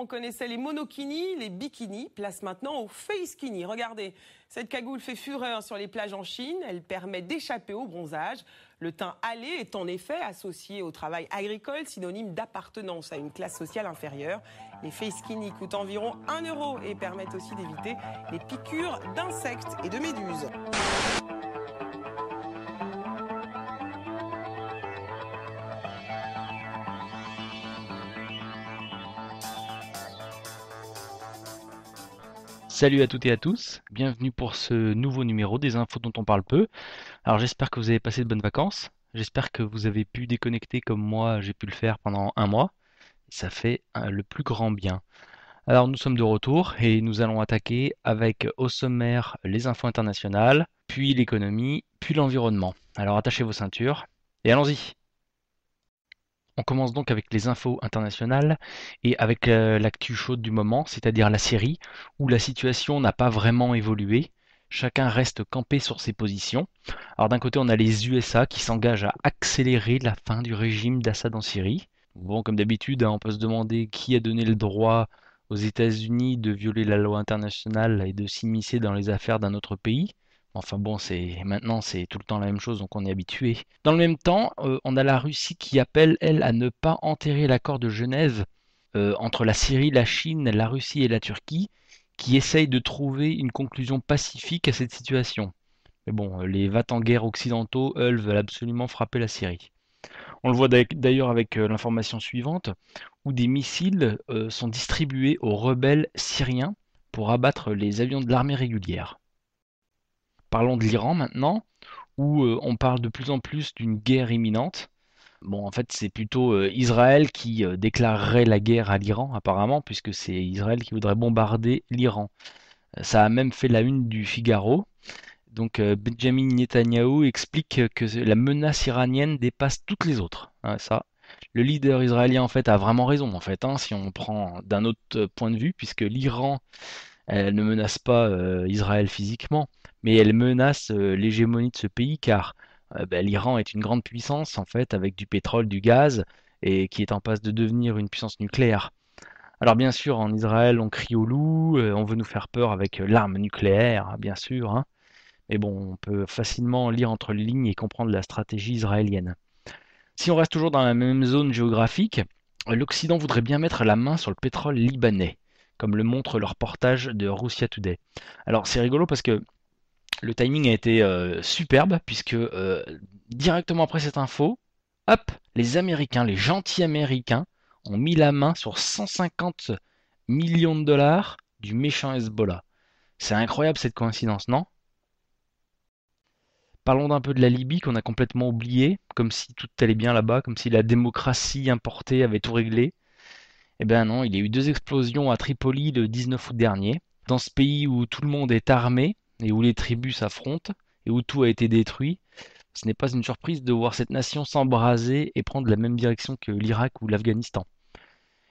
on connaissait les monokinis, les bikinis, place maintenant au facekini. Regardez, cette cagoule fait fureur sur les plages en Chine. Elle permet d'échapper au bronzage. Le teint hâlé est en effet associé au travail agricole, synonyme d'appartenance à une classe sociale inférieure. Les facekini coûtent environ 1 € et permettent aussi d'éviter les piqûres d'insectes et de méduses. Salut à toutes et à tous, bienvenue pour ce nouveau numéro des infos dont on parle peu. Alors j'espère que vous avez passé de bonnes vacances, j'espère que vous avez pu déconnecter comme moi j'ai pu le faire pendant un mois. Ça fait le plus grand bien. Alors nous sommes de retour et nous allons attaquer avec au sommaire les infos internationales, puis l'économie, puis l'environnement. Alors attachez vos ceintures et allons-y. On commence donc avec les infos internationales et avec l'actu chaude du moment, c'est-à-dire la Syrie, où la situation n'a pas vraiment évolué. Chacun reste campé sur ses positions. Alors d'un côté, on a les USA qui s'engagent à accélérer la fin du régime d'Assad en Syrie. Bon, comme d'habitude, on peut se demander qui a donné le droit aux États-Unis de violer la loi internationale et de s'immiscer dans les affaires d'un autre pays. Enfin bon, maintenant c'est tout le temps la même chose, donc on est habitué. Dans le même temps, on a la Russie qui appelle, elle, à ne pas enterrer l'accord de Genève entre la Syrie, la Chine, la Russie et la Turquie, qui essaye de trouver une conclusion pacifique à cette situation. Mais bon, les va-t-en-guerre occidentaux, eux, veulent absolument frapper la Syrie. On le voit d'ailleurs avec l'information suivante, où des missiles sont distribués aux rebelles syriens pour abattre les avions de l'armée régulière. Parlons de l'Iran maintenant, où on parle de plus en plus d'une guerre imminente. Bon, en fait, c'est plutôt Israël qui déclarerait la guerre à l'Iran, apparemment, puisque c'est Israël qui voudrait bombarder l'Iran. Ça a même fait la une du Figaro. Donc, Benjamin Netanyahou explique que la menace iranienne dépasse toutes les autres. Hein, ça, le leader israélien, en fait, a vraiment raison, en fait, hein, si on prend d'un autre point de vue, puisque l'Iran elle ne menace pas Israël physiquement, mais elle menace l'hégémonie de ce pays car l'Iran est une grande puissance en fait avec du pétrole, du gaz et qui est en passe de devenir une puissance nucléaire. Alors bien sûr, en Israël, on crie au loup, on veut nous faire peur avec l'arme nucléaire, hein, bien sûr, hein. Mais bon, on peut facilement lire entre les lignes et comprendre la stratégie israélienne. Si on reste toujours dans la même zone géographique, l'Occident voudrait bien mettre la main sur le pétrole libanais, comme le montre le reportage de Russia Today. Alors c'est rigolo parce que le timing a été superbe, puisque directement après cette info, hop, les Américains, les gentils Américains, ont mis la main sur 150 millions de dollars du méchant Hezbollah. C'est incroyable cette coïncidence, non? Parlons d'un peu de la Libye qu'on a complètement oublié, comme si tout allait bien là-bas, comme si la démocratie importée avait tout réglé. Eh bien non, il y a eu 2 explosions à Tripoli le 19 août dernier. Dans ce pays où tout le monde est armé et où les tribus s'affrontent et où tout a été détruit, ce n'est pas une surprise de voir cette nation s'embraser et prendre la même direction que l'Irak ou l'Afghanistan.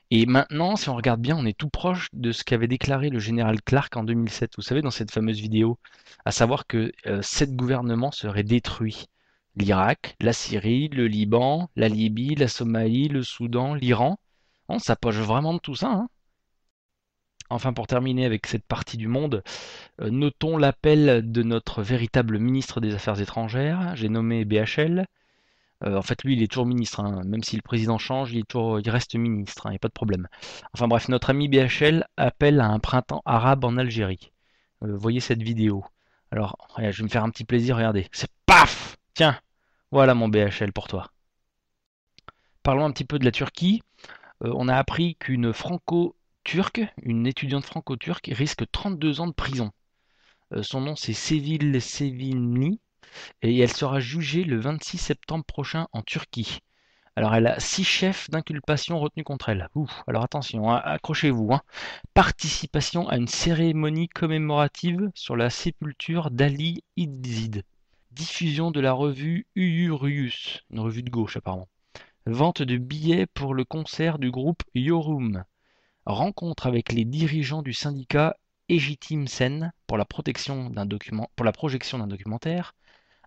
Et maintenant, si on regarde bien, on est tout proche de ce qu'avait déclaré le général Clark en 2007, vous savez, dans cette fameuse vidéo, à savoir que 7 gouvernements seraient détruits. L'Irak, la Syrie, le Liban, la Libye, la Somalie, le Soudan, l'Iran. On s'approche vraiment de tout ça, hein. Enfin, pour terminer avec cette partie du monde, notons l'appel de notre véritable ministre des Affaires étrangères, j'ai nommé BHL. En fait, lui, il est toujours ministre, hein. Même si le président change, il reste ministre, il n'y a pas de problème. Enfin bref, notre ami BHL appelle à un printemps arabe en Algérie. Voyez cette vidéo. Alors, regarde, je vais me faire un petit plaisir, regardez. C'est paf! Tiens, voilà mon BHL pour toi. Parlons un petit peu de la Turquie. On a appris qu'une franco-turque, une étudiante franco-turque, risque 32 ans de prison. Son nom c'est Sevil Sevimli et elle sera jugée le 26 septembre prochain en Turquie. Alors elle a 6 chefs d'inculpation retenus contre elle. Ouf, alors attention, hein, accrochez-vous, hein. Participation à une cérémonie commémorative sur la sépulture d'Ali Idzid. Diffusion de la revue Uyuruyus, une revue de gauche apparemment. Vente de billets pour le concert du groupe Yorum. Rencontre avec les dirigeants du syndicat Ejitim Sen pour la projection d'un documentaire.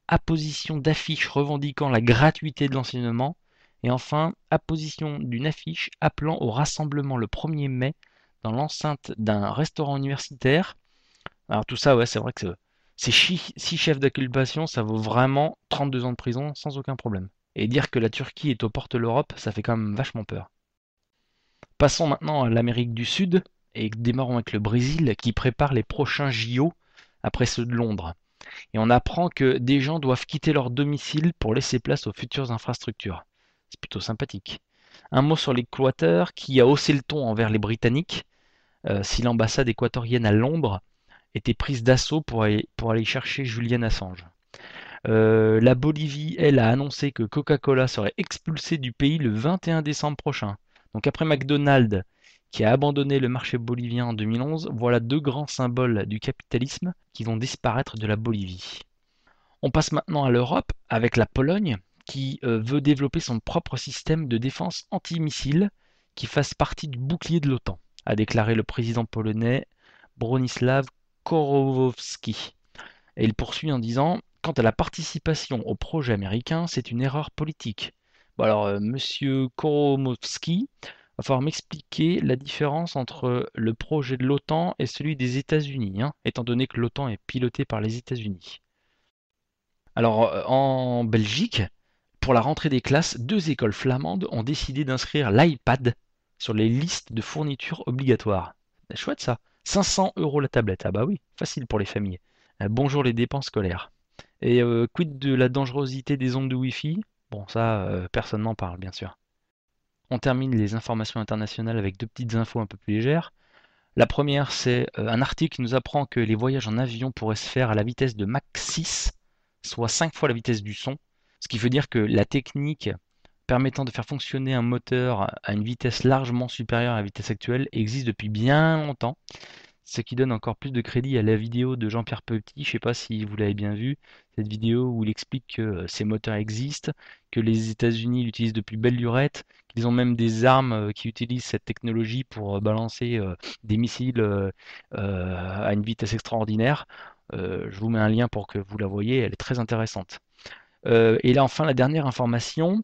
Apposition d'affiches revendiquant la gratuité de l'enseignement. Et enfin, apposition d'une affiche appelant au rassemblement le 1er mai dans l'enceinte d'un restaurant universitaire. Alors tout ça, ouais, c'est vrai que c'est 6 chefs d'inculpation, ça vaut vraiment 32 ans de prison sans aucun problème. Et dire que la Turquie est aux portes de l'Europe, ça fait quand même vachement peur. Passons maintenant à l'Amérique du Sud et démarrons avec le Brésil qui prépare les prochains JO après ceux de Londres. Et on apprend que des gens doivent quitter leur domicile pour laisser place aux futures infrastructures. C'est plutôt sympathique. Un mot sur l'Équateur qui a haussé le ton envers les Britanniques. Si l'ambassade équatorienne à Londres était prise d'assaut pour aller chercher Julian Assange. La Bolivie, elle, a annoncé que Coca-Cola serait expulsé du pays le 21 décembre prochain. Donc après McDonald's, qui a abandonné le marché bolivien en 2011, voilà deux grands symboles du capitalisme qui vont disparaître de la Bolivie. On passe maintenant à l'Europe avec la Pologne qui veut développer son propre système de défense antimissile qui fasse partie du bouclier de l'OTAN, a déclaré le président polonais Bronisław Komorowski. Et il poursuit en disant: quant à la participation au projet américain, c'est une erreur politique. Bon alors, monsieur Komorowski, va falloir m'expliquer la différence entre le projet de l'OTAN et celui des États-Unis, hein, étant donné que l'OTAN est piloté par les États-Unis. Alors, en Belgique, pour la rentrée des classes, 2 écoles flamandes ont décidé d'inscrire l'iPad sur les listes de fournitures obligatoires. C'est chouette ça. 500 € la tablette. Ah bah oui, facile pour les familles. Bonjour les dépenses scolaires. Et quid de la dangerosité des ondes de Wi-Fi? Bon, ça, personne n'en parle, bien sûr. On termine les informations internationales avec 2 petites infos un peu plus légères. La première, c'est un article qui nous apprend que les voyages en avion pourraient se faire à la vitesse de Mach 6, soit 5 fois la vitesse du son. Ce qui veut dire que la technique permettant de faire fonctionner un moteur à une vitesse largement supérieure à la vitesse actuelle existe depuis bien longtemps. Ce qui donne encore plus de crédit à la vidéo de Jean-Pierre Petit, je ne sais pas si vous l'avez bien vu, cette vidéo où il explique que ces moteurs existent, que les États-Unis l'utilisent depuis belle lurette, qu'ils ont même des armes qui utilisent cette technologie pour balancer des missiles à une vitesse extraordinaire. Je vous mets un lien pour que vous la voyez, elle est très intéressante. Et là enfin la dernière information,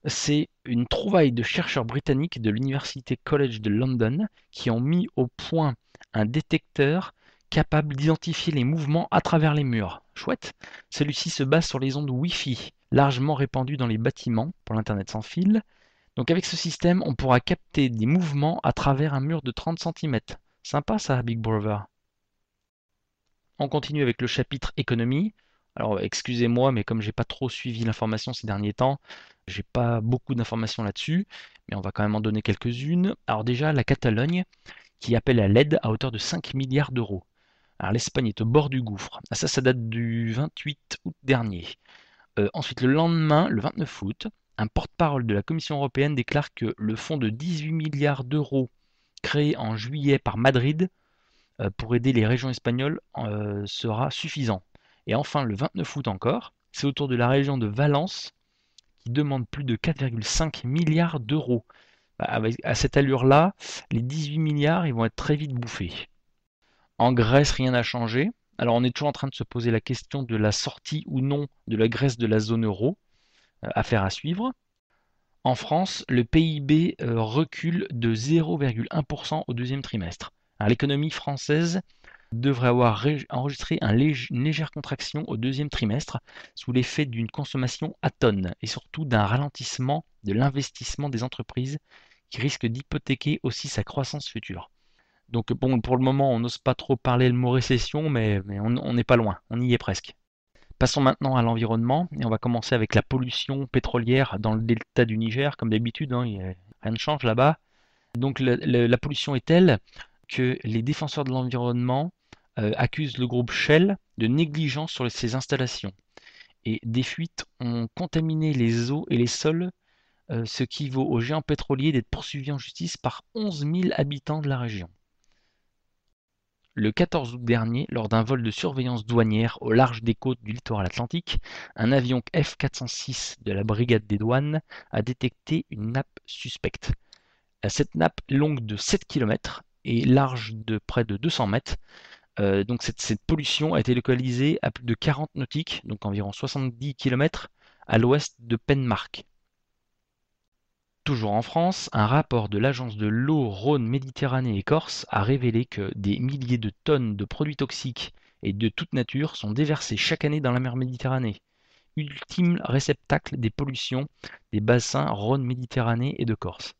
c'est une trouvaille de chercheurs britanniques de l'Université College de London qui ont mis au point un détecteur capable d'identifier les mouvements à travers les murs. Chouette. Celui-ci se base sur les ondes Wi-Fi, largement répandues dans les bâtiments pour l'Internet sans fil. Donc avec ce système, on pourra capter des mouvements à travers un mur de 30 cm. Sympa ça, Big Brother. On continue avec le chapitre économie. Alors excusez-moi, mais comme j'ai pas trop suivi l'information ces derniers temps, j'ai pas beaucoup d'informations là-dessus, mais on va quand même en donner quelques-unes. Alors déjà, la Catalogne qui appelle à l'aide à hauteur de 5 milliards d'euros. Alors l'Espagne est au bord du gouffre. Ah, ça date du 28 août dernier. Ensuite, le lendemain, le 29 août, un porte-parole de la Commission européenne déclare que le fonds de 18 milliards d'euros créé en juillet par Madrid pour aider les régions espagnoles sera suffisant. Et enfin, le 29 août encore, c'est au tour de la région de Valence qui demande plus de 4,5 milliards d'euros. À cette allure-là, les 18 milliards, ils vont être très vite bouffés. En Grèce, rien n'a changé. Alors on est toujours en train de se poser la question de la sortie ou non de la Grèce de la zone euro. Affaire à suivre. En France, le PIB recule de 0,1% au deuxième trimestre. L'économie française devrait avoir enregistré une légère contraction au deuxième trimestre sous l'effet d'une consommation atone et surtout d'un ralentissement de l'investissement des entreprises qui risque d'hypothéquer aussi sa croissance future. Donc bon, pour le moment, on n'ose pas trop parler le mot récession, mais on n'est pas loin, on y est presque. Passons maintenant à l'environnement et on va commencer avec la pollution pétrolière dans le delta du Niger, comme d'habitude, hein, rien ne change là-bas. Donc la pollution est telle que les défenseurs de l'environnement accusent le groupe Shell de négligence sur ces installations. Et des fuites ont contaminé les eaux et les sols, ce qui vaut aux géants pétroliers d'être poursuivis en justice par 11 000 habitants de la région. Le 14 août dernier, lors d'un vol de surveillance douanière au large des côtes du littoral atlantique, un avion F-406 de la brigade des douanes a détecté une nappe suspecte. Cette nappe longue de 7 km et large de près de 200 mètres. Donc cette pollution a été localisée à plus de 40 nautiques, donc environ 70 km, à l'ouest de Penmark. Toujours en France, un rapport de l'Agence de l'eau Rhône-Méditerranée et Corse a révélé que des milliers de tonnes de produits toxiques et de toute nature sont déversés chaque année dans la mer Méditerranée, ultime réceptacle des pollutions des bassins Rhône-Méditerranée et de Corse.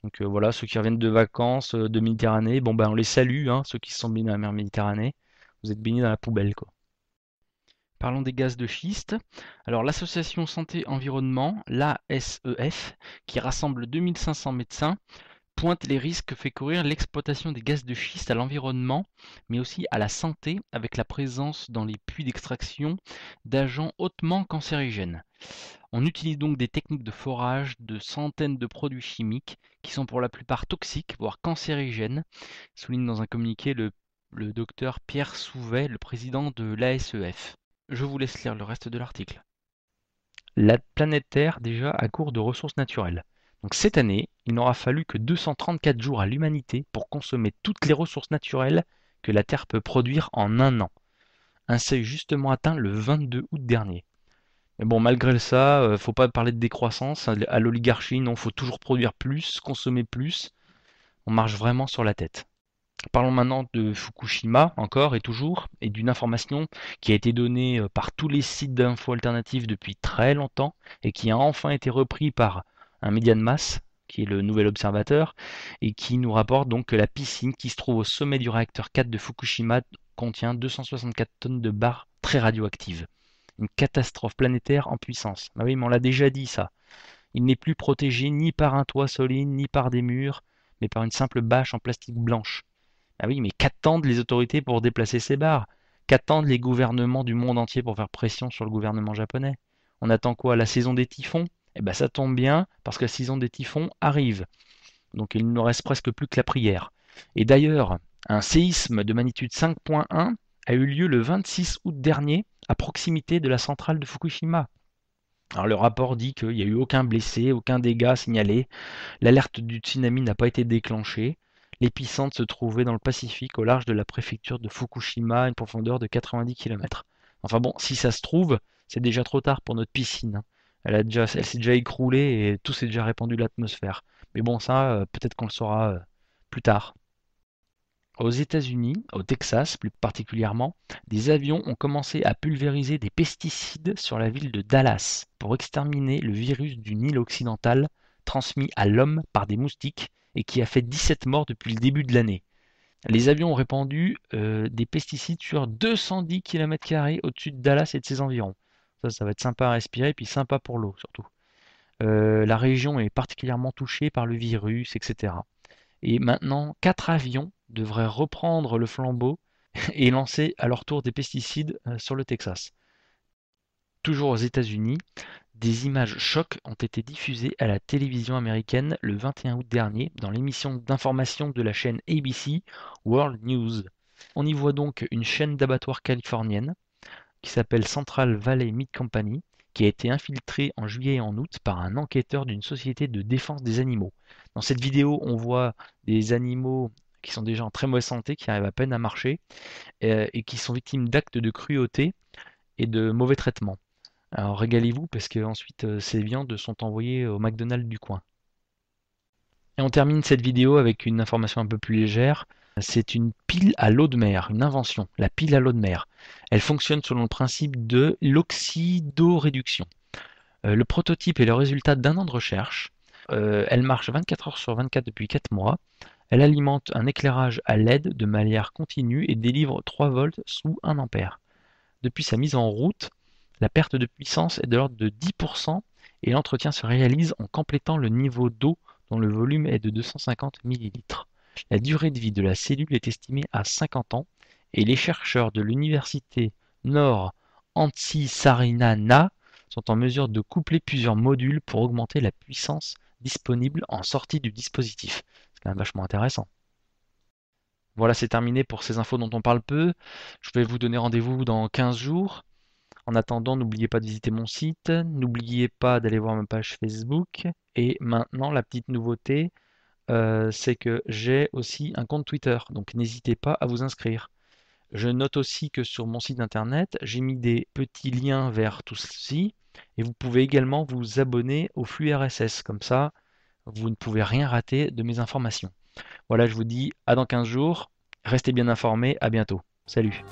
Donc voilà, ceux qui reviennent de vacances de Méditerranée, bon ben on les salue, hein, ceux qui se sont baignés dans la mer Méditerranée, vous êtes baignés dans la poubelle quoi. Parlons des gaz de schiste. Alors l'association Santé Environnement, l'ASEF, qui rassemble 2500 médecins, pointe les risques que fait courir l'exploitation des gaz de schiste à l'environnement, mais aussi à la santé, avec la présence dans les puits d'extraction d'agents hautement cancérigènes. On utilise donc des techniques de forage de centaines de produits chimiques qui sont pour la plupart toxiques, voire cancérigènes, souligne dans un communiqué le docteur Pierre Souvet, le président de l'ASEF. Je vous laisse lire le reste de l'article. La planète Terre déjà à court de ressources naturelles. Donc cette année, il n'aura fallu que 234 jours à l'humanité pour consommer toutes les ressources naturelles que la Terre peut produire en un an. Un seuil justement atteint le 22 août dernier. Mais bon, malgré ça, faut pas parler de décroissance. À l'oligarchie, non, faut toujours produire plus, consommer plus. On marche vraiment sur la tête. Parlons maintenant de Fukushima, encore et toujours, et d'une information qui a été donnée par tous les sites d'infos alternatifs depuis très longtemps et qui a enfin été repris par un média de masse, qui est le Nouvel Observateur, et qui nous rapporte donc que la piscine qui se trouve au sommet du réacteur 4 de Fukushima contient 264 tonnes de barres très radioactives. Une catastrophe planétaire en puissance. Bah oui, mais on l'a déjà dit ça. Il n'est plus protégé ni par un toit solide, ni par des murs, mais par une simple bâche en plastique blanche. Ah oui, mais qu'attendent les autorités pour déplacer ces barres? Qu'attendent les gouvernements du monde entier pour faire pression sur le gouvernement japonais? On attend quoi? La saison des typhons? Eh ben ça tombe bien, parce que la saison des typhons arrive. Donc il ne reste presque plus que la prière. Et d'ailleurs, un séisme de magnitude 5.1 a eu lieu le 26 août dernier à proximité de la centrale de Fukushima. Alors le rapport dit qu'il n'y a eu aucun blessé, aucun dégât signalé, l'alerte du tsunami n'a pas été déclenchée. L'épicentre se trouvait dans le Pacifique, au large de la préfecture de Fukushima, à une profondeur de 90 km. Enfin bon, si ça se trouve, c'est déjà trop tard pour notre piscine, hein. Elle s'est déjà écroulée et tout s'est déjà répandu de l'atmosphère. Mais bon, ça, peut-être qu'on le saura plus tard. Aux États-Unis, au Texas plus particulièrement, des avions ont commencé à pulvériser des pesticides sur la ville de Dallas pour exterminer le virus du Nil occidental transmis à l'homme par des moustiques et qui a fait 17 morts depuis le début de l'année. Les avions ont répandu des pesticides sur 210 km² au-dessus de Dallas et de ses environs. Ça va être sympa à respirer et puis sympa pour l'eau surtout. La région est particulièrement touchée par le virus, etc. Et maintenant, 4 avions devraient reprendre le flambeau et lancer à leur tour des pesticides sur le Texas. Toujours aux États-Unis, des images chocs ont été diffusées à la télévision américaine le 21 août dernier dans l'émission d'information de la chaîne ABC World News. On y voit donc une chaîne d'abattoirs californienne qui s'appelle Central Valley Meat Company, qui a été infiltrée en juillet et en août par un enquêteur d'une société de défense des animaux. Dans cette vidéo, on voit des animaux qui sont déjà en très mauvaise santé, qui arrivent à peine à marcher, et qui sont victimes d'actes de cruauté et de mauvais traitements. Alors régalez-vous parce que ensuite ces viandes sont envoyées au McDonald's du coin. Et on termine cette vidéo avec une information un peu plus légère. C'est une pile à l'eau de mer, une invention, la pile à l'eau de mer. Elle fonctionne selon le principe de l'oxydoréduction. Le prototype est le résultat d'un an de recherche. Elle marche 24 heures sur 24 depuis 4 mois. Elle alimente un éclairage à LED de manière continue et délivre 3 volts sous 1 ampère. Depuis sa mise en route, la perte de puissance est de l'ordre de 10% et l'entretien se réalise en complétant le niveau d'eau dont le volume est de 250 ml. La durée de vie de la cellule est estimée à 50 ans et les chercheurs de l'université Nord Antsisarinana sont en mesure de coupler plusieurs modules pour augmenter la puissance disponible en sortie du dispositif. C'est quand même vachement intéressant. Voilà, c'est terminé pour ces infos dont on parle peu. Je vais vous donner rendez-vous dans 15 jours. En attendant, n'oubliez pas de visiter mon site, n'oubliez pas d'aller voir ma page Facebook. Et maintenant, la petite nouveauté, c'est que j'ai aussi un compte Twitter, donc n'hésitez pas à vous inscrire. Je note aussi que sur mon site internet, j'ai mis des petits liens vers tout ceci, et vous pouvez également vous abonner au flux RSS. Comme ça, vous ne pouvez rien rater de mes informations. Voilà, je vous dis à dans 15 jours. Restez bien informés. À bientôt. Salut.